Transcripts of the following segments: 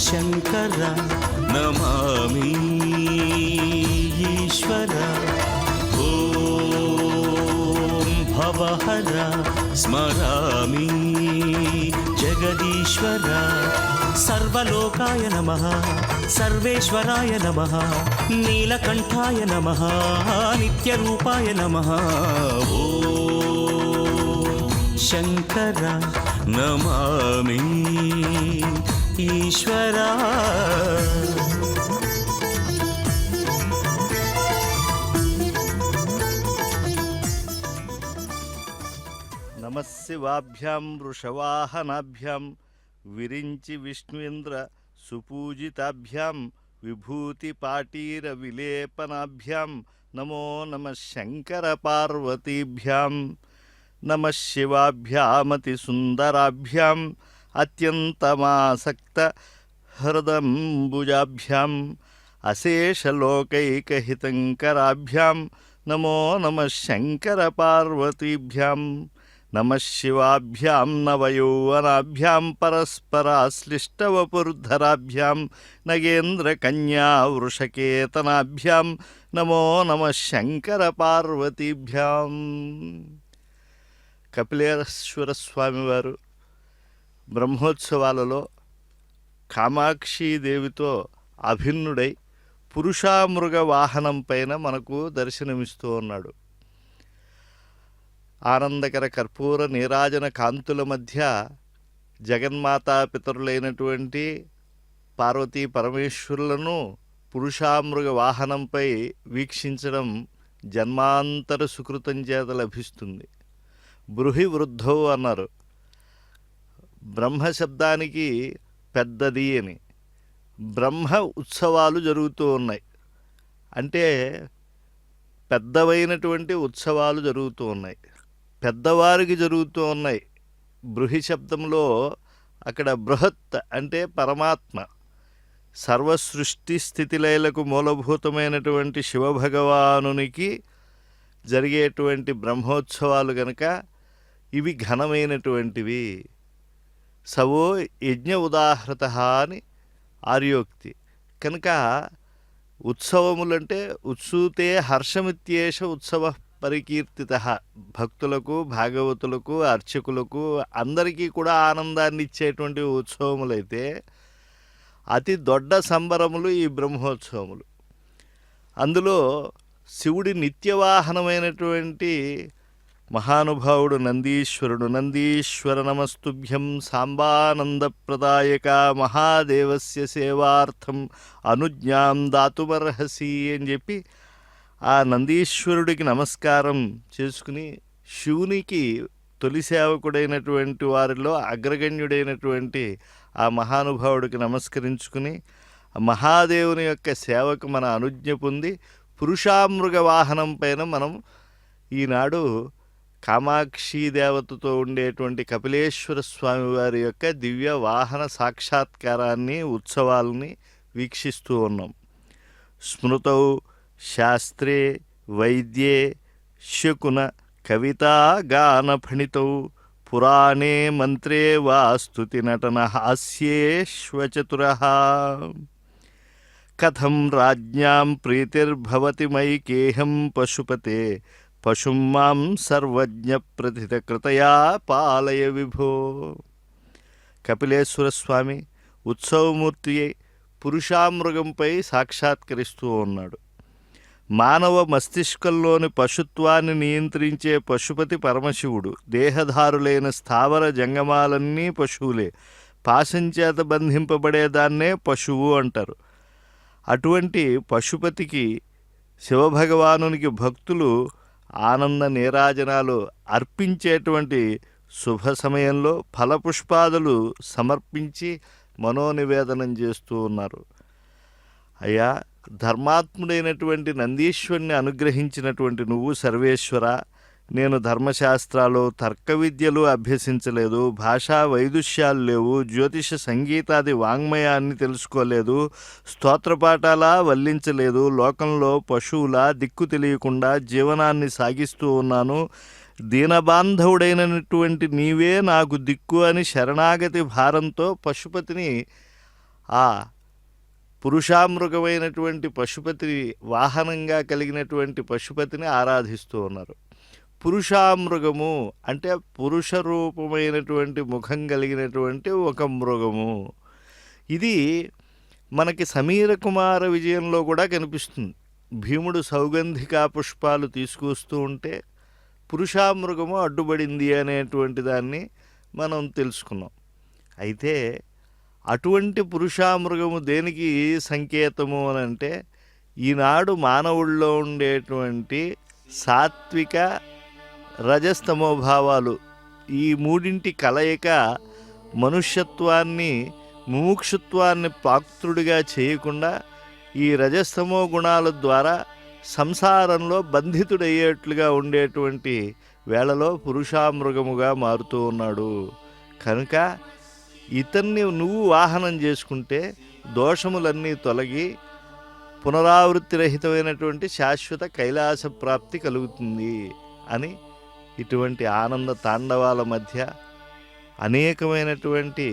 శంకర నమామి ఈశ్వర ఓం భవహర స్మరామి జగదీశ్వర సర్వలోకాయ నమః సర్వేశ్వరాయ నమః నీలకంఠాయ నమః నిత్యరూపాయ నమః ఓం శంకర నమామి ఈశ్వర. నమశివాభ్యాం వృషవాహనాభ్యాం విరించి విష్ణువేంద్ర సుపూజితాభ్యాం విభూతిపాటీర విలేపనాభ్యాం నమో నమః శంకర పార్వతీభ్యాం. నమః శివాభ్యామతి సుందరాభ్యాం అత్యంతమాసక్త హృదంబుజాభ్యాం అశేషలోకైకహితంకరాభ్యాం నమో నమః శంకర పార్వతీభ్యాం. నమః శివాభ్యాం నవయౌవనాభ్యాం పరస్పరాశ్లిష్టవపుర్ధరాభ్యాం నగేంద్రకన్యా వృషకేతనాభ్యాం నమో నమః శంకర పార్వతీభ్యాం. కపిలేశ్వర స్వామివారు బ్రహ్మోత్సవాలలో కామాక్షీదేవితో అభిన్నుడై పురుషామృగ వాహనం పైన మనకు దర్శనమిస్తూ ఉన్నాడు. ఆనందకర కర్పూర నీరాజన కాంతుల మధ్య జగన్మాతా పితరులైనటువంటి పార్వతీ పరమేశ్వరులను పురుషామృగ వాహనంపై వీక్షించడం జన్మాంతర సుకృతం చేత లభిస్తుంది. బృహి వృద్ధౌ అన్నారు. బ్రహ్మ శబ్దానికి పెద్దది అని. బ్రహ్మ ఉత్సవాలు జరుగుతూ ఉన్నాయి అంటే పెద్దవైనటువంటి ఉత్సవాలు జరుగుతూ ఉన్నాయి, పెద్దవారికి జరుగుతూ ఉన్నాయి. బృహి శబ్దంలో అక్కడ బృహత్ అంటే పరమాత్మ, సర్వసృష్టి స్థితిలయలకు మూలభూతమైనటువంటి శివభగవానునికి జరిగేటువంటి బ్రహ్మోత్సవాలు గనక ఇవి ఘనమైనటువంటివి. సవో యజ్ఞ ఉదాహృత అని ఆర్యోక్తి కనుక ఉత్సవములంటే ఉత్సూతే హర్షమిత్యేష ఉత్సవ పరికీర్తిత. భక్తులకు, భాగవతులకు, అర్చకులకు అందరికీ కూడా ఆనందాన్ని ఇచ్చేటువంటి ఉత్సవములైతే అతి దొడ్డ సంబరములు ఈ బ్రహ్మోత్సవములు. అందులో శివుడి నిత్యవాహనమైనటువంటి మహానుభావుడు నందీశ్వరుడు. నందీశ్వర నమస్తుభ్యం సాంబానందప్రదాయక మహాదేవస్య సేవార్థం అనుజ్ఞాం దాతుమర్హసి అని చెప్పి ఆ నందీశ్వరుడికి నమస్కారం చేసుకుని శివునికి తొలి సేవకుడైనటువంటి వారిలో అగ్రగణ్యుడైనటువంటి ఆ మహానుభావుడికి నమస్కరించుకుని మహాదేవుని యొక్క సేవకు మన అనుజ్ఞ పొంది పురుషామృగ వాహనం పైన మనం ఈనాడు కామాక్షి దేవతతో ఉండేటువంటి కపిలేశ్వర స్వామి వారి యొక్క దివ్య వాహన సాక్షాత్కారాన్ని, ఉత్సవాలని వీక్షిస్తూ ఉన్నాం. స్మృతౌ శాస్త్రే వైద్యే శకున కవితా గాన ఫణితౌ పురాణే మంత్రే వా స్తుతి నటన హాస్యేష్వచతురః. కథం రాజ్ఞాం ప్రీతిర్భవతి మైకేహం పశుపతే పశుం మాం సర్వజ్ఞ ప్రథితకృతయా పాలయ విభో. కపిలేశ్వర స్వామి ఉత్సవమూర్తి పురుషామృగంపై సాక్షాత్కరిస్తూ ఉన్నాడు. మానవ మస్తిష్కంలోని పశుత్వాన్ని నియంత్రించే పశుపతి పరమశివుడు. దేహధారులైన స్థావర జంగమాలన్నీ పశువులే. పాశంచేత బంధింపబడేదాన్నే పశువు అంటారు. అటువంటి పశుపతికి శివభగవానునికి భక్తులు ఆనంద నీరాజనాలు అర్పించేటువంటి శుభ సమయంలో ఫలపుష్పాదులు సమర్పించి మనోనివేదనం చేస్తూ ఉన్నారు. అయ్యా, ధర్మాత్ముడైనటువంటి నందీశ్వరుని అనుగ్రహించినటువంటి నువ్వు సర్వేశ్వర, నేను ధర్మశాస్త్రాలు, తర్క విద్యలు అభ్యసించలేదు, భాషా వైదుష్యాలు లేవు, జ్యోతిష సంగీతాది వాంగ్మయాన్ని తెలుసుకోలేదు, స్తోత్రపాఠాల వల్లించలేదు, లోకంలో పశువుల దిక్కు తెలియకుండా జీవనాన్ని సాగిస్తూ ఉన్నాను. దీనబాంధవుడైనటువంటి నీవే నాకు దిక్కు అని శరణాగతి భారంతో పశుపతిని ఆ పురుషామృగమైనటువంటి పశుపతి వాహనంగా కలిగినటువంటి పశుపతిని ఆరాధిస్తూ ఉన్నారు. పురుషామృగము అంటే పురుష రూపమైనటువంటి ముఖం కలిగినటువంటి ఒక మృగము. ఇది మనకి సమీర కుమార విజయంలో కూడా కనిపిస్తుంది. భీముడు సౌగంధికా పుష్పాలు తీసుకొస్తూ ఉంటే పురుషామృగము అడ్డుపడింది అనేటువంటి దాన్ని మనం తెలుసుకున్నాం. అయితే అటువంటి పురుషామృగము దేనికి సంకేతము అని అంటే ఈనాడు మానవుల్లో ఉండేటువంటి సాత్విక రజస్తమోభావాలు ఈ మూడింటి కలయిక మనుష్యత్వాన్ని ముముక్షుత్వాన్ని పాక్తుడిగా చేయకుండా ఈ రజస్తమో గుణాల ద్వారా సంసారంలో బంధితుడయ్యేట్లుగా ఉండేటువంటి వేళలో పురుషామృగముగా మారుతూ ఉన్నాడు. కనుక ఇతన్ని నువ్వు వాహనం చేసుకుంటే దోషములన్నీ తొలగి పునరావృత్తి రహితమైనటువంటి శాశ్వత కైలాస ప్రాప్తి కలుగుతుంది అని ఇటువంటి ఆనంద తాండవాల మధ్య అనేకమైనటువంటి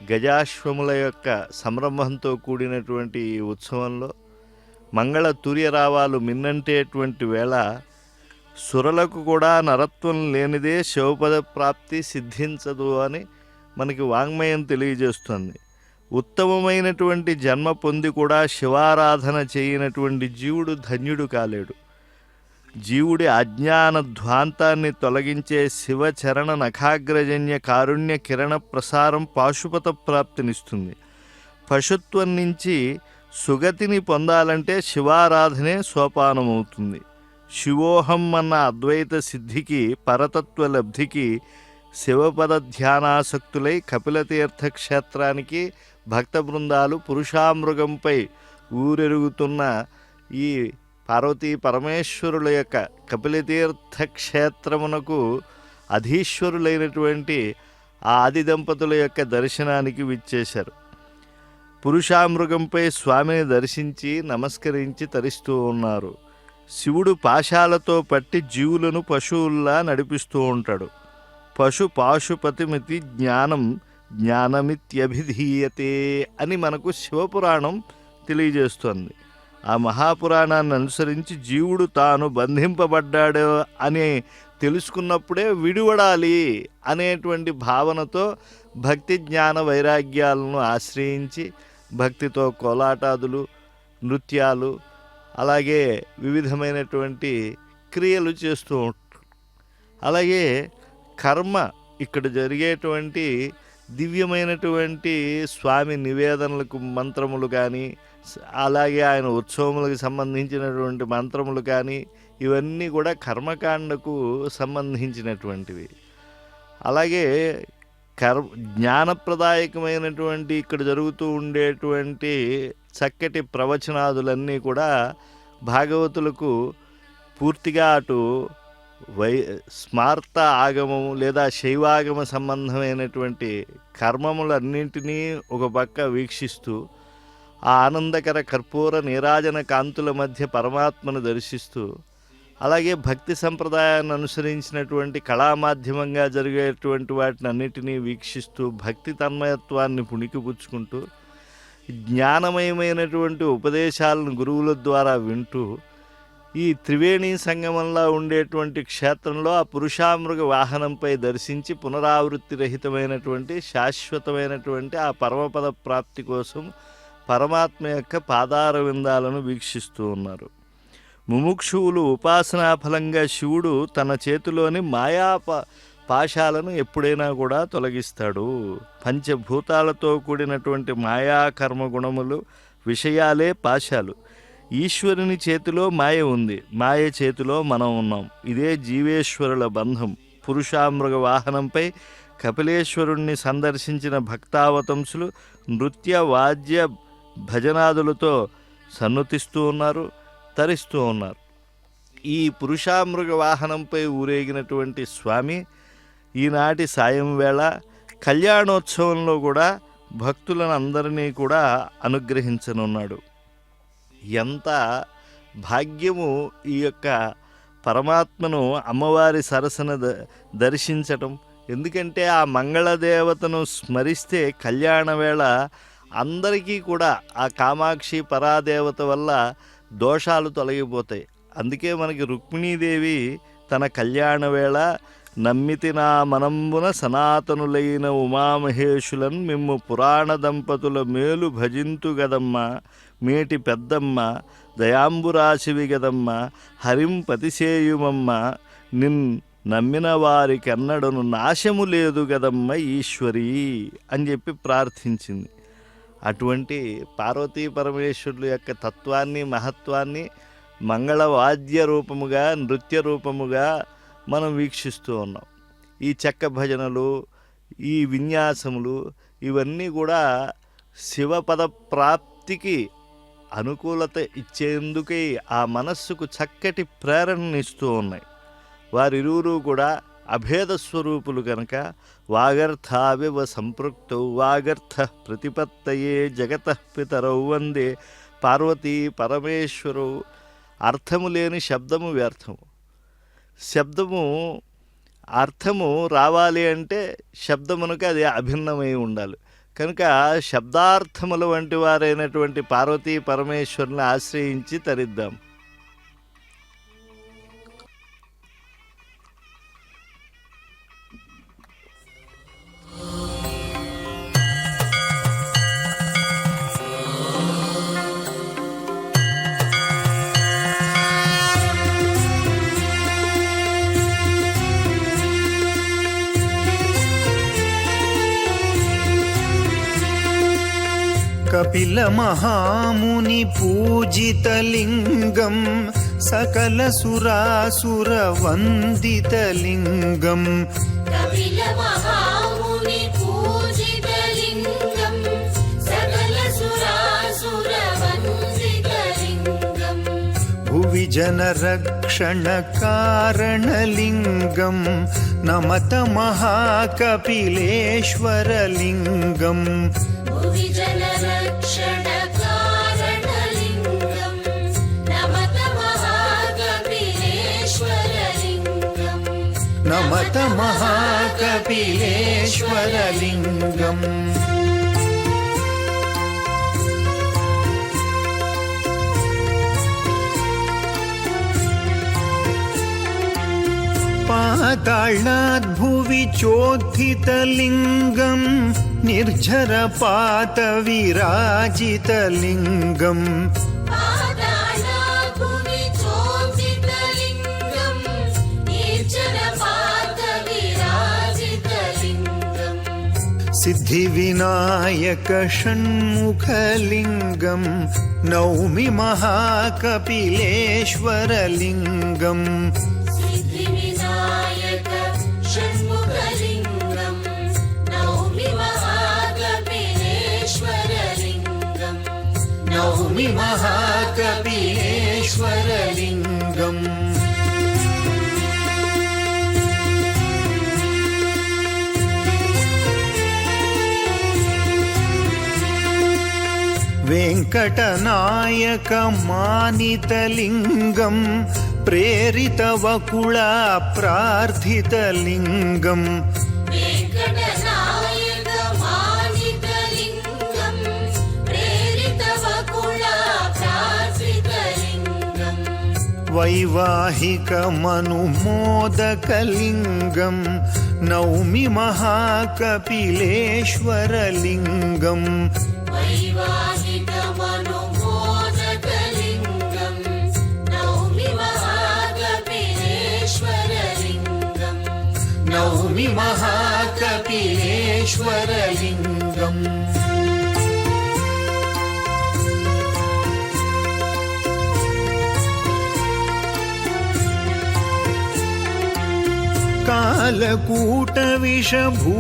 గజాశ్వముల యొక్క సంరంభంతో కూడినటువంటి ఈ ఉత్సవంలో మంగళ తూర్యరావాలు మిన్నంటేటువంటి వేళ సురలకు కూడా నరత్వం లేనిదే శివపద ప్రాప్తి సిద్ధించదు అని మనకి వాంగ్మయం తెలియజేస్తుంది. ఉత్తమమైనటువంటి జన్మ పొంది కూడా శివారాధన చేయనటువంటి జీవుడు ధన్యుడు కాలేడు. జీవుడి అజ్ఞాన ధ్వాంతాన్ని తొలగించే శివచరణ నఖాగ్రజన్య కారుణ్య కిరణ ప్రసారం పాశుపత ప్రాప్తినిస్తుంది. పశుత్వం నుంచి సుగతిని పొందాలంటే శివారాధనే సోపానమవుతుంది. శివోహం అన్న అద్వైత సిద్ధికి పరతత్వ లబ్ధికి శివపద ధ్యానాసక్తులై కపిలతీర్థ క్షేత్రానికి భక్త బృందాలు పురుషామృగంపై ఊరెరుగుతున్న ఈ పార్వతీ పరమేశ్వరుల యొక్క కపిలతీర్థ క్షేత్రమునకు అధీశ్వరులైనటువంటి ఆ ఆది దంపతుల యొక్క దర్శనానికి విచ్చేశారు. పురుషామృగంపై స్వామిని దర్శించి నమస్కరించి తరిస్తూ ఉన్నారు. శివుడు పాశాలతో పట్టి జీవులను పశువుల్లా నడిపిస్తూ ఉంటాడు. పశు పాశుపతిమితి జ్ఞానం జ్ఞానమిత్యభిధీయతే అని మనకు శివపురాణం తెలియజేస్తోంది. ఆ మహాపురాణాన్ని అనుసరించి జీవుడు తాను బంధింపబడ్డాడు అని తెలుసుకున్నప్పుడే విడివడాలి అనేటువంటి భావనతో భక్తి జ్ఞాన వైరాగ్యాలను ఆశ్రయించి భక్తితో కోలాటాదులు, నృత్యాలు, అలాగే వివిధమైనటువంటి క్రియలు చేస్తూ ఉంటారు. అలాగే కర్మ ఇక్కడ జరిగేటువంటి దివ్యమైనటువంటి స్వామి నివేదనలకు మంత్రములు కానీ, అలాగే ఆయన ఉత్సవములకు సంబంధించినటువంటి మంత్రములు కానీ, ఇవన్నీ కూడా కర్మకాండకు సంబంధించినటువంటివి. అలాగే జ్ఞానప్రదాయకమైనటువంటి ఇక్కడ జరుగుతూ ఉండేటువంటి చక్కటి ప్రవచనాదులన్నీ కూడా భాగవతులకు పూర్తిగా అటు స్మార్త ఆగమము లేదా శైవాగమ సంబంధమైనటువంటి కర్మములన్నింటినీ ఒక పక్క వీక్షిస్తూ ఆ ఆనందకర కర్పూర నీరాజన కాంతుల మధ్య పరమాత్మను దర్శిస్తూ, అలాగే భక్తి సంప్రదాయాన్ని అనుసరించినటువంటి కళామాధ్యమంగా జరిగేటువంటి వాటిని అన్నిటినీ వీక్షిస్తూ భక్తి తన్మయత్వాన్ని పుణికిపుచ్చుకుంటూ జ్ఞానమయమైనటువంటి ఉపదేశాలను గురువుల ద్వారా వింటూ ఈ త్రివేణి సంగమంలో ఉండేటువంటి క్షేత్రంలో ఆ పురుషామృగ వాహనంపై దర్శించి పునరావృత్తి రహితమైనటువంటి శాశ్వతమైనటువంటి ఆ పరమపద ప్రాప్తి కోసం పరమాత్మ యొక్క పాదార విందాలను వీక్షిస్తూ ఉన్నారు. ముముక్షువులు ఉపాసనా ఫలంగా శివుడు తన చేతిలోని మాయా పాశాలను ఎప్పుడైనా కూడా తొలగిస్తాడు. పంచభూతాలతో కూడినటువంటి మాయా కర్మ గుణములు విషయాలే పాశాలు. ఈశ్వరుని చేతిలో మాయ ఉంది, మాయ చేతిలో మనం ఉన్నాం. ఇదే జీవేశ్వరుల బంధం. పురుషామృగ వాహనంపై కపిలేశ్వరుణ్ణి సందర్శించిన భక్తావతంసులు నృత్య వాద్య భజనాదులతో సన్నుతిస్తూ ఉన్నారు, తరిస్తూ ఉన్నారు. ఈ పురుషామృగ వాహనంపై ఊరేగినటువంటి స్వామి ఈనాటి సాయం వేళ కళ్యాణోత్సవంలో కూడా భక్తులను అందరినీ కూడా అనుగ్రహించనున్నాడు. ఎంత భాగ్యము ఈ యొక్క పరమాత్మను అమ్మవారి సరసన దర్శించటం. ఎందుకంటే ఆ మంగళదేవతను స్మరిస్తే కళ్యాణ వేళ అందరికీ కూడా ఆ కామాక్షి పరాదేవత వల్ల దోషాలు తొలగిపోతాయి. అందుకే మనకి రుక్మిణీదేవి తన కళ్యాణ వేళ నమ్మితి నా మనంబున సనాతనులైన ఉమామహేషులన్ మిమ్ము పురాణ దంపతుల మేలు భజింతు గదమ్మ, మేటి పెద్దమ్మ దయాంబురాశివి గదమ్మ, హరిం పతిసేయుమమ్మ, నిన్ నమ్మిన వారికెన్నడను నాశము లేదు గదమ్మ ఈశ్వరీ అని చెప్పి ప్రార్థించింది. అటువంటి పార్వతీ పరమేశ్వరుల యొక్క తత్వాన్ని, మహత్వాన్ని మంగళవాద్య రూపముగా, నృత్య రూపముగా మనం వీక్షిస్తూ ఉన్నాం. ఈ చెక్క భజనలు, ఈ విన్యాసములు ఇవన్నీ కూడా శివపద ప్రాప్తికి అనుకూలత ఇచ్చేందుకే ఆ మనస్సుకు చక్కటి ప్రేరణనిస్తూ ఉన్నాయి. వారిరువురు కూడా అభేద స్వరూపులు కనుక వాగర్థావివ సంపృక్తౌ వాగర్థ ప్రతిపత్తయే జగతః పితరౌ వందే పార్వతీ పరమేశ్వరౌ. అర్థము లేని శబ్దము వ్యర్థము. శబ్దము అర్థము రావాలి అంటే శబ్దమునకు అది అభిన్నమై ఉండాలి. కనుక శబ్దార్థముల వంటి వారైనటువంటి పార్వతీ పరమేశ్వరుని ఆశ్రయించి తరిద్దాం. కపిల మహాముని పూజితలింగం సకల సురాసుర వందితలింగం. కపిల మహాముని పూజితలింగం సకల సురాసుర వందితలింగం. భువి జన రక్షణ కారణలింగం నమత మహాకపిలేశ్వరలింగం. భువి జన రక్షణ కారణలింగం నమత మహాకపిలేశ్వరలింగం. నమత మహాకపిలేశ్వరలింగం. పాతాళాద్ భువి చోత్థితలింగం నిర్జరపాత విరాజితలింగం. పాతాళాద్ భువి చోత్థితలింగం నిర్జరపాత విరాజితలింగం. సిద్ధి వినాయక షణ్ముఖలింగం నౌమి మహాకపిలేశ్వరలింగం. సిద్ధి వినాయక షణ్ముఖలింగం నౌమి మహాకపిలేశ్వరలింగం. నౌమి మహాకపిలేశ్వరలింగం. వెంకటనాయక మానితలింగం ప్రేరితవకుళ ప్రార్థితలింగం. వెంకటనాయక మానితలింగం ప్రేరితవకుళ ప్రార్థితలింగం. వైవాహిక మనుమోదకలింగం నౌమి మహాకపిలేశ్వరలింగం. వైవాహిక మనుమోదకలింగం నౌమి మహాకపిలేశ్వరలింగం. నౌమి మహాకపిలేశ్వరలింగం. కాలకూట విషభూషణలింగం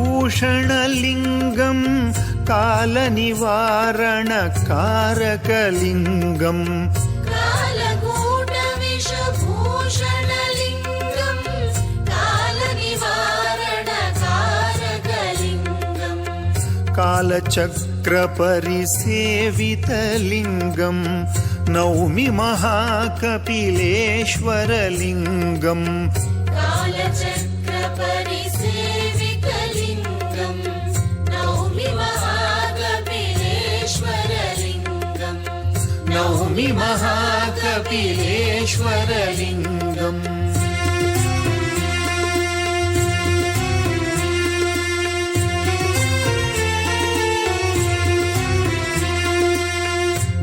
కాలనివారణ కారకలింగం. కాలకూట విషభూషణలింగం కాలనివారణ కారకలింగం. కాలచక్ర పరిసేవితలింగం నౌమి మహాకపిలేశ్వరలింగం. కాలచక్ర పరిసేవితలింగం నౌమి మహాకపిలేశ్వరలింగం. नौमि महाकपिलेश्वरलिङ्गम्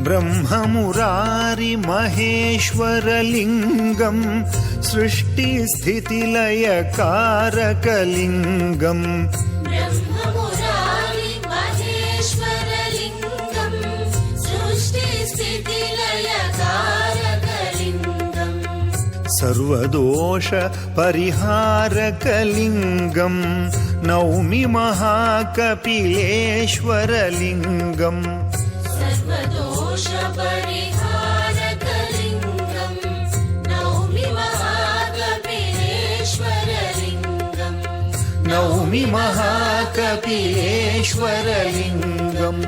ब्रह्ममुरारिमहेश्वरलिङ्गम् सृष्टिस्थितिलयकारकलिङ्गम् ब्रह्ममुरारि महेश्वरलिङ्गम् सृष्टिस्थितिलयकारकलिङ्गम् सर्वदोषपरिहारकलिङ्गम् नौमि महाकपिलेश्वरलिङ्गम् सर्वदोषपरिहारकलिङ्गम् नौमि महाकपिलेश्वरलिङ्गम् नौमि महाकपिलेश्वरलिङ्गम्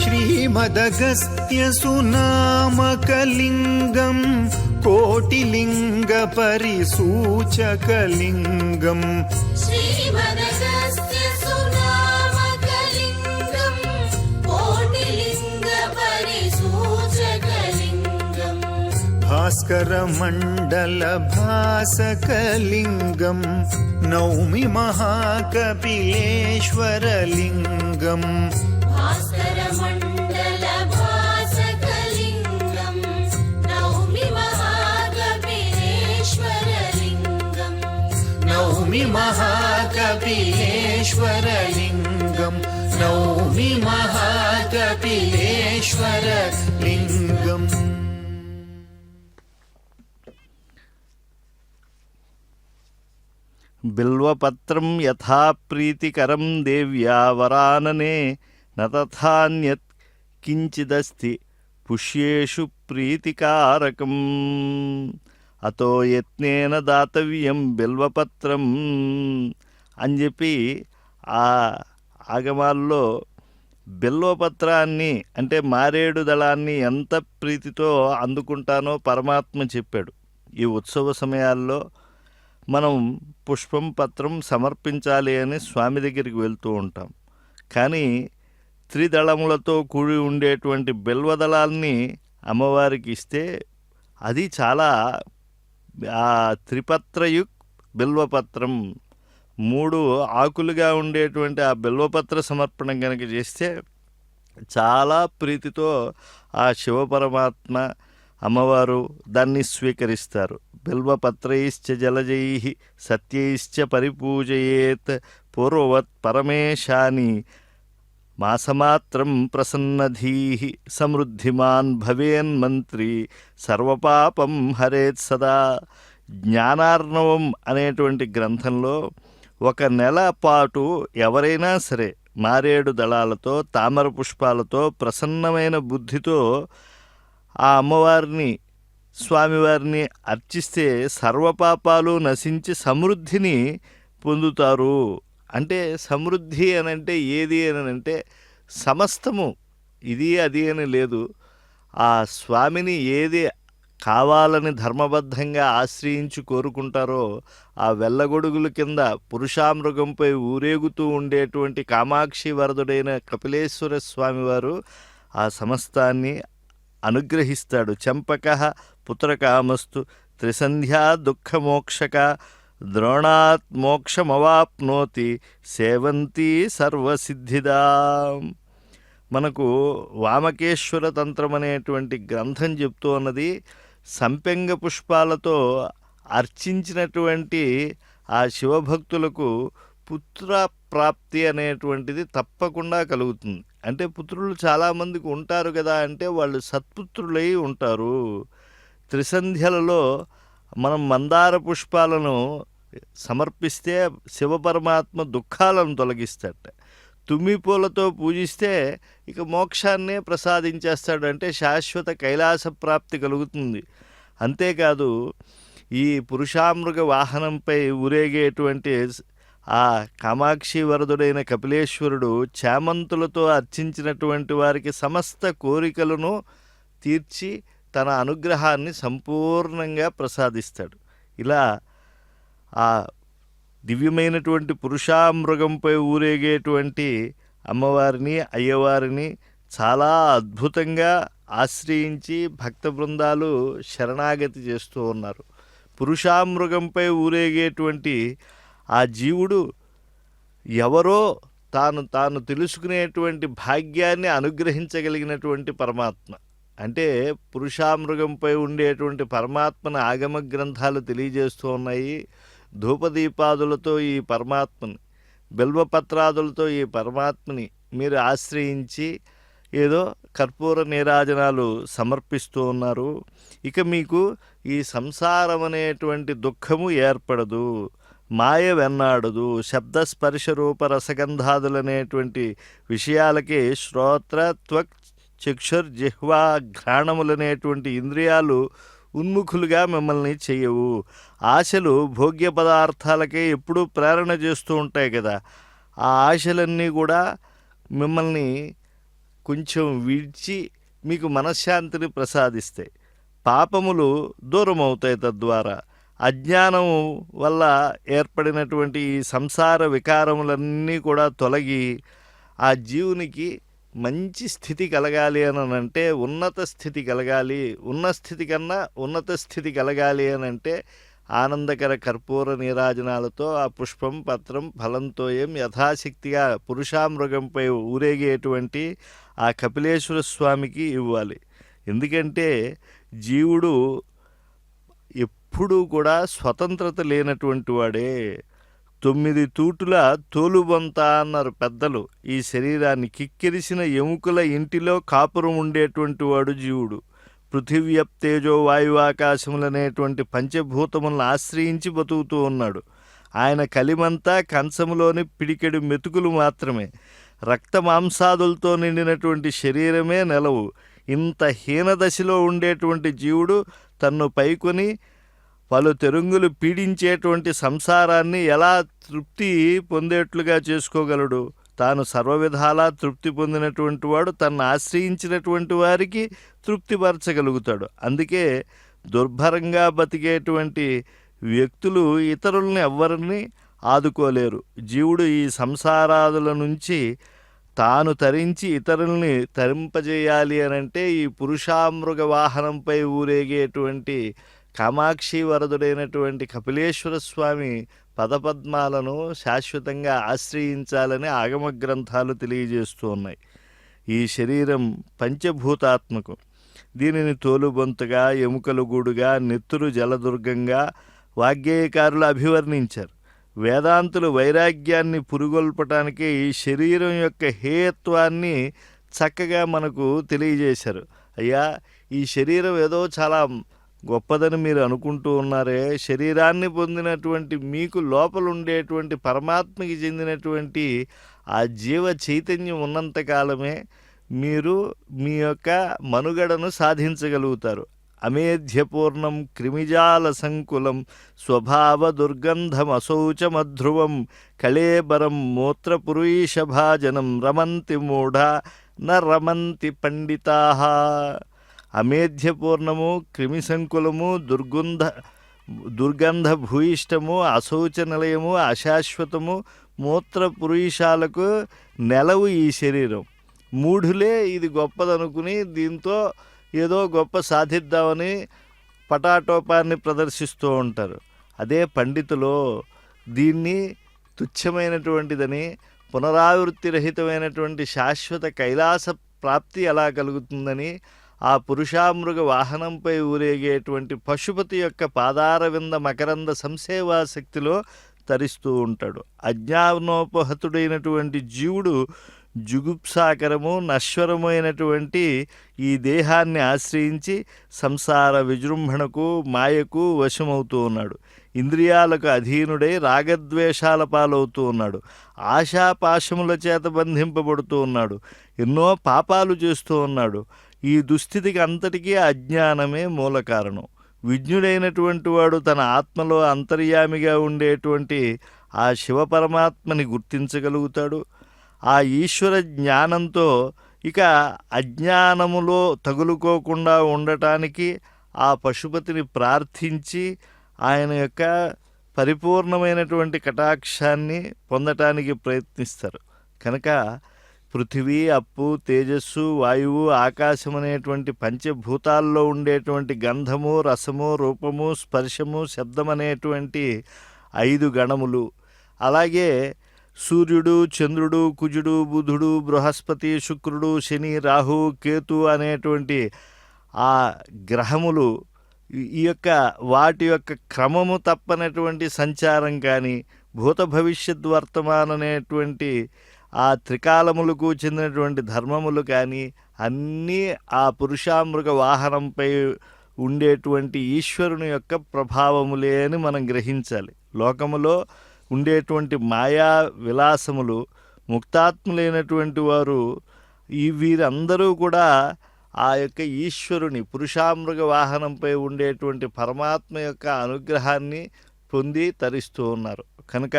श्रीमदगस्त्यसुनामकलिङ्गम् कोटिलिङ्गपरिसूचकलिङ्गम् श्रीमदगस्त्य सुनामकलिङ्गम् कोटिलिङ्गपरिसूचकलिङ्गम् भास्करमण्डलभासकलिङ्गम् नौमि महाकपिलेश्वरलिङ्गम् भास्करमण्डलभासकलिङ्गम् नौमि महाकपिलेश्वरलिङ्गम् नौमि महाकपिलेश्वरलिङ्गम् नौमि महाकपिलेश्वरलिङ्गम् బిల్వపత్రం యథా ప్రీతికరం దేవ్యా వరాననే న తథాన్యత్ కించిదస్తి పుష్యేషు ప్రీతికారకం అతో యత్నేన దాతవ్యం బిల్వపత్రం అని చెప్పి ఆ ఆగమాల్లో బిల్వపత్రాన్ని అంటే మారేడు దళాన్ని ఎంత ప్రీతితో అందుకుంటానో పరమాత్మ చెప్పాడు. ఈ ఉత్సవ సమయాల్లో మనం పుష్పం పత్రం సమర్పించాలి అని స్వామి దగ్గరికి వెళ్తూ ఉంటాం. కానీ త్రిదళములతో కూడి ఉండేటువంటి బిల్వదళాల్ని అమ్మవారికి ఇస్తే అది చాలా ఆ త్రిపత్రయుక్ బిల్వపత్రం 3 ఆకులుగా ఉండేటువంటి ఆ బిల్వపత్ర సమర్పణ కనుక చేస్తే చాలా ప్రీతితో ఆ శివపరమాత్మ అమ్మవారు దాన్ని స్వీకరిస్తారు. బిల్వపత్రైశ్చ జలజైః సత్యైశ్చ పరిపూజయేత్ పూర్వవత్ పరమేశాని మాసమాత్రం ప్రసన్నధీః సమృద్ధిమాన్ భవేన్మంత్రి సర్వపాపం హరేత్ సదా. జ్ఞానార్ణవం అనేటువంటి గ్రంథంలో 1 నెల పాటు ఎవరైనా సరే మారేడు దళాలతో తామర పుష్పాలతో ప్రసన్నమైన బుద్ధితో ఆ అమ్మవారిని స్వామివారిని అర్చిస్తే సర్వపాపాలు నశించి సమృద్ధిని పొందుతారు. అంటే సమృద్ధి అనంటే ఏది అనంటే సమస్తము, ఇది అది అని లేదు. ఆ స్వామిని ఏది కావాలని ధర్మబద్ధంగా ఆశ్రయించి కోరుకుంటారో ఆ వెళ్ళగొడుగుల కింద పురుషామృగంపై ఊరేగుతూ ఉండేటువంటి కామాక్షి వరదుడైన కపిలేశ్వర స్వామివారు ఆ సమస్తాన్ని అనుగ్రహిస్తాడు. చంపకః పుత్రకామస్తు త్రిసంధ్యా దుఃఖమోక్షక ద్రోణాత్ మోక్షమవాప్నోతి సేవంతి సర్వసిద్ధిదా. మనకు వామకేశ్వర తంత్రం అనేటువంటి గ్రంథం చెప్తూ ఉన్నది సంపెంగ పుష్పాలతో అర్చించినటువంటి ఆ శివభక్తులకు పుత్ర ప్రాప్తి అనేటువంటిది తప్పకుండా కలుగుతుంది. అంటే పుత్రులు చాలామందికి ఉంటారు కదా, అంటే వాళ్ళు సత్పుత్రులై ఉంటారు. త్రిసంధ్యలలో మనం మందార పుష్పాలను సమర్పిస్తే శివపరమాత్మ దుఃఖాలను తొలగిస్తాడట. తుమ్మిపూలతో పూజిస్తే ఇక మోక్షాన్నే ప్రసాదించేస్తాడు, అంటే శాశ్వత కైలాస ప్రాప్తి కలుగుతుంది. అంతేకాదు ఈ పురుషామృగ వాహనంపై ఊరేగేటువంటి ఆ కామాక్షి వరదుడైన కపిలేశ్వరుడు చామంతులతో అర్చించినటువంటి వారికి సమస్త కోరికలను తీర్చి తన అనుగ్రహాన్ని సంపూర్ణంగా ప్రసాదిస్తాడు. ఇలా ఆ దివ్యమైనటువంటి పురుషామృగంపై ఊరేగేటువంటి అమ్మవారిని అయ్యవారిని చాలా అద్భుతంగా ఆశ్రయించి భక్త బృందాలు శరణాగతి చేస్తూ ఉన్నారు. పురుషామృగంపై ఊరేగేటువంటి ఆ జీవుడు ఎవరో తాను తెలుసుకునేటువంటి భాగ్యాన్ని అనుగ్రహించగలిగినటువంటి పరమాత్మ. అంటే పురుషామృగంపై ఉండేటువంటి పరమాత్మను ఆగమ గ్రంథాలు తెలియజేస్తూ ఉన్నాయి. ధూపదీపాదులతో ఈ పరమాత్మని, బిల్వపత్రాదులతో ఈ పరమాత్మని మీరు ఆశ్రయించి ఏదో కర్పూర నీరాజనాలు సమర్పిస్తూ ఉన్నారు. ఇక మీకు ఈ సంసారం అనేటువంటి దుఃఖము ఏర్పడదు, మాయ వెన్నాడదు. శబ్దస్పర్శ రూప రసగంధాదులనేటువంటి విషయాలకి శ్రోత్ర త్వక్ చక్షుర్ జిహ్వా ఘ్రాణములనేటువంటి ఇంద్రియాలు ఉన్ముఖులుగా మిమ్మల్ని చేయవు. ఆశలు భోగ్య పదార్థాలకే ఎప్పుడూ ప్రేరణ చేస్తూ ఉంటాయి కదా, ఆ ఆశలన్నీ కూడా మిమ్మల్ని కొంచెం విడిచి మీకు మనశ్శాంతిని ప్రసాదిస్తాయి. పాపములు దూరం అవుతాయి. తద్వారా అజ్ఞానం వల్ల ఏర్పడినటువంటి ఈ సంసార వికారములన్నీ కూడా తొలగి ఆ జీవునికి మంచి స్థితి కలగాలి అని అంటే, ఉన్నత స్థితి కలగాలి, ఉన్న స్థితి కన్నా ఉన్నత స్థితి కలగాలి అని అంటే ఆనందకర కర్పూర నీరాజనాలతో ఆ పుష్పం పత్రం ఫలంతో యథాశక్తిగా పురుషామృగంపై ఊరేగేటువంటి ఆ కపిలేశ్వర స్వామికి ఇవ్వాలి. ఎందుకంటే జీవుడు ఎప్పుడూ కూడా స్వతంత్రత లేనటువంటి వాడే. 9 తూటుల తోలుబొంత అన్నారు పెద్దలు. ఈ శరీరాన్ని కిక్కిరిసిన ఎముకల ఇంటిలో కాపురం ఉండేటువంటి వాడు జీవుడు. పృథివ్యప్ తేజో వాయువాకాశములనేటువంటి పంచభూతములను ఆశ్రయించి బతుకుతూ ఉన్నాడు. ఆయన కలిమంతా కంచములోని పిడికెడు మెతుకులు మాత్రమే. రక్త మాంసాదులతో నిండినటువంటి శరీరమే నెలవు. ఇంత హీనదశలో ఉండేటువంటి జీవుడు తన్ను పైకొని పలు తెరుంగులు పీడించేటువంటి సంసారాన్ని ఎలా తృప్తి పొందేట్లుగా చేసుకోగలడు? తాను సర్వవిధాలా తృప్తి పొందినటువంటి వాడు తన్ను ఆశ్రయించినటువంటి వారికి తృప్తిపరచగలుగుతాడు. అందుకే దుర్భరంగా బతికేటువంటి వ్యక్తులు ఇతరుల్ని ఎవ్వరిని ఆదుకోలేరు. జీవుడు ఈ సంసారాదుల నుంచి తాను తరించి ఇతరుల్ని తరింపజేయాలి అనంటే ఈ పురుషామృగ వాహనంపై ఊరేగేటువంటి కామాక్షి వరదుడైనటువంటి కపిలేశ్వర స్వామి పదపద్మాలను శాశ్వతంగా ఆశ్రయించాలని ఆగమ గ్రంథాలు తెలియజేస్తూ ఉన్నాయి. ఈ శరీరం పంచభూతాత్మకం. దీనిని తోలుబొంతగా, ఎముకలు గూడుగా, నెత్తురు జలదుర్గంగా వాగ్గేయకారులు అభివర్ణించారు. వేదాంతులు వైరాగ్యాన్ని పురుగొల్పటానికి ఈ శరీరం యొక్క హేయత్వాన్ని చక్కగా మనకు తెలియజేశారు. అయ్యా, ఈ శరీరం ఏదో చాలా గొప్పదని మీరు అనుకుంటూ ఉన్నారే, శరీరాన్ని పొందినటువంటి మీకు లోపల ఉండేటువంటి పరమాత్మకి చెందినటువంటి ఆ జీవ చైతన్యం ఉన్నంతకాలమే మీరు మీ యొక్క మనుగడను సాధించగలుగుతారు. అమేధ్యపూర్ణం క్రిమిజాల సంకులం స్వభావ దుర్గంధం అశౌచమధ్రువం కళేబరం మూత్రపురీషభాజనం రమంతి మూఢ న రమంతి పండితాః. అమేధ్యపూర్ణము, క్రిమిసంకులము, దుర్గంధ భూయిష్టము, అశౌచ నిలయము, అశాశ్వతము, మూత్రపురీషాలకు నెలవు ఈ శరీరం. మూఢులే ఇది గొప్పదనుకుని దీంతో ఏదో గొప్ప సాధిద్దామని పటాటోపాన్ని ప్రదర్శిస్తూ ఉంటారు. అదే పండితులు దీన్ని తుచ్చమైనటువంటిదని, పునరావృత్తి రహితమైనటువంటి శాశ్వత కైలాస ప్రాప్తి ఎలా కలుగుతుందని ఆ పురుషామృగ వాహనంపై ఊరేగేటువంటి పశుపతి యొక్క పాదారవింద మకరంద సంసేవాశక్తిలో తరిస్తూ ఉంటాడు. అజ్ఞానోపహతుడైనటువంటి జీవుడు జుగుప్సాకరము నశ్వరమైనటువంటి ఈ దేహాన్ని ఆశ్రయించి సంసార విజృంభణకు మాయకు వశమవుతూ ఉన్నాడు. ఇంద్రియాలకు అధీనుడై రాగద్వేషాల పాలవుతూ ఉన్నాడు. ఆశాపాశముల చేత బంధింపబడుతూ ఉన్నాడు. ఎన్నో పాపాలు చేస్తూ ఉన్నాడు. ఈ దుస్థితికి అంతటికీ అజ్ఞానమే మూల కారణం. విజ్ఞుడైనటువంటి వాడు తన ఆత్మలో అంతర్యామిగా ఉండేటువంటి ఆ శివపరమాత్మని గుర్తించగలుగుతాడు. ఆ ఈశ్వర జ్ఞానంతో ఇక అజ్ఞానములో తగులుకోకుండా ఉండటానికి ఆ పశుపతిని ప్రార్థించి ఆయన యొక్క పరిపూర్ణమైనటువంటి కటాక్షాన్ని పొందటానికి ప్రయత్నిస్తారు. కనుక పృథివీ, అప్పు, తేజస్సు, వాయువు, ఆకాశం అనేటువంటి పంచభూతాల్లో ఉండేటువంటి గంధము, రసము, రూపము, స్పర్శము, శబ్దం అనేటువంటి 5 గణములు, అలాగే సూర్యుడు, చంద్రుడు, కుజుడు, బుధుడు, బృహస్పతి, శుక్రుడు, శని, రాహు, కేతు అనేటువంటి ఆ గ్రహములు ఈ యొక్క వాటి యొక్క క్రమము తప్పనటువంటి సంచారం కానీ, భూత భవిష్యత్ వర్తమాన అనేటువంటి ఆ త్రికాలములకు చెందినటువంటి ధర్మములు కానీ అన్నీ ఆ పురుషామృగ వాహనంపై ఉండేటువంటి ఈశ్వరుని యొక్క ప్రభావములే అని మనం గ్రహించాలి. లోకములో ఉండేటువంటి మాయా విలాసములు ముక్తాత్ములైనటువంటి వారు వీరందరూ కూడా ఆ యొక్క ఈశ్వరుని పురుషామృగ వాహనంపై ఉండేటువంటి పరమాత్మ యొక్క అనుగ్రహాన్ని పొంది తరిస్తూ ఉన్నారు. కనుక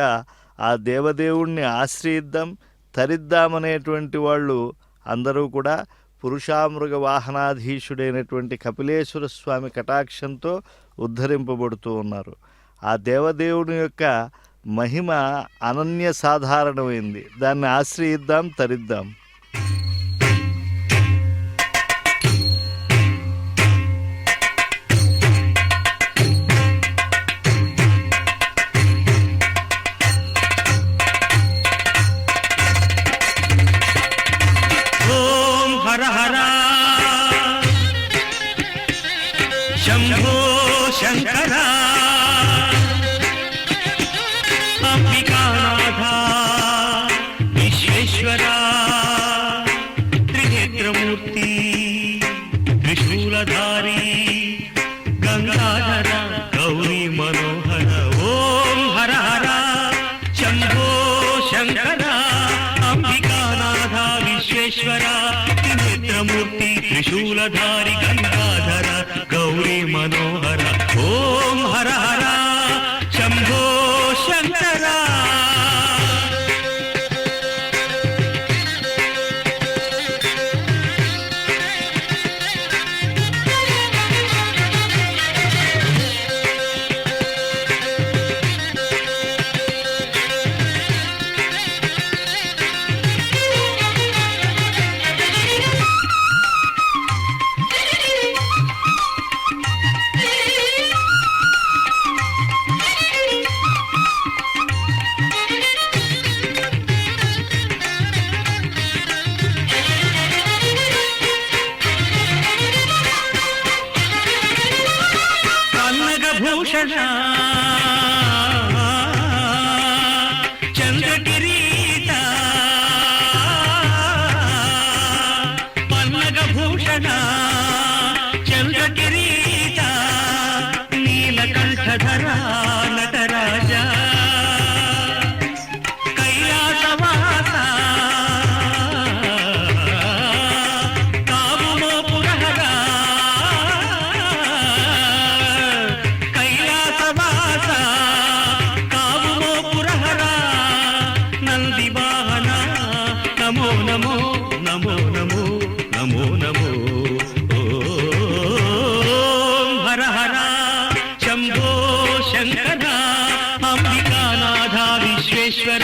ఆ దేవదేవుణ్ణి ఆశ్రయిద్దాం, తరిద్దామనేటువంటి వాళ్ళు అందరూ కూడా పురుషామృగ వాహనాధీశుడైనటువంటి కపిలేశ్వర స్వామి కటాక్షంతో ఉద్ధరింపబడుతూ ఉన్నారు. ఆ దేవదేవుని యొక్క మహిమ అనన్య సాధారణమైంది. దాన్ని ఆశ్రయిద్దాం, తరిద్దాం. ఓం హర హర శంభో శంకర అంబికానాథ విశ్వేశ్వర త్రినేత్రమూర్తి త్రిశూలధారి గంగాధర గౌరీ మనోహర. ఓం హర హర శంభో శంకర అంబికానాథ విశ్వేశ్వర త్రినేత్రమూర్తి త్రిశూలధారి గంగాధర గౌరీ మనోహర. ఓం హర హర శంభో శంకర. భూషణ చంద్రకిరీట పన్నగ భూషణ చంద్రకిరీట నీలకంఠధర నటరాజ కైలాసవాస కావుమో పురహర నమో నమో నమో నమో నమో నమో. ఓం హర హర శంభో శంకర అంబికానాథ విశ్వేశ్వర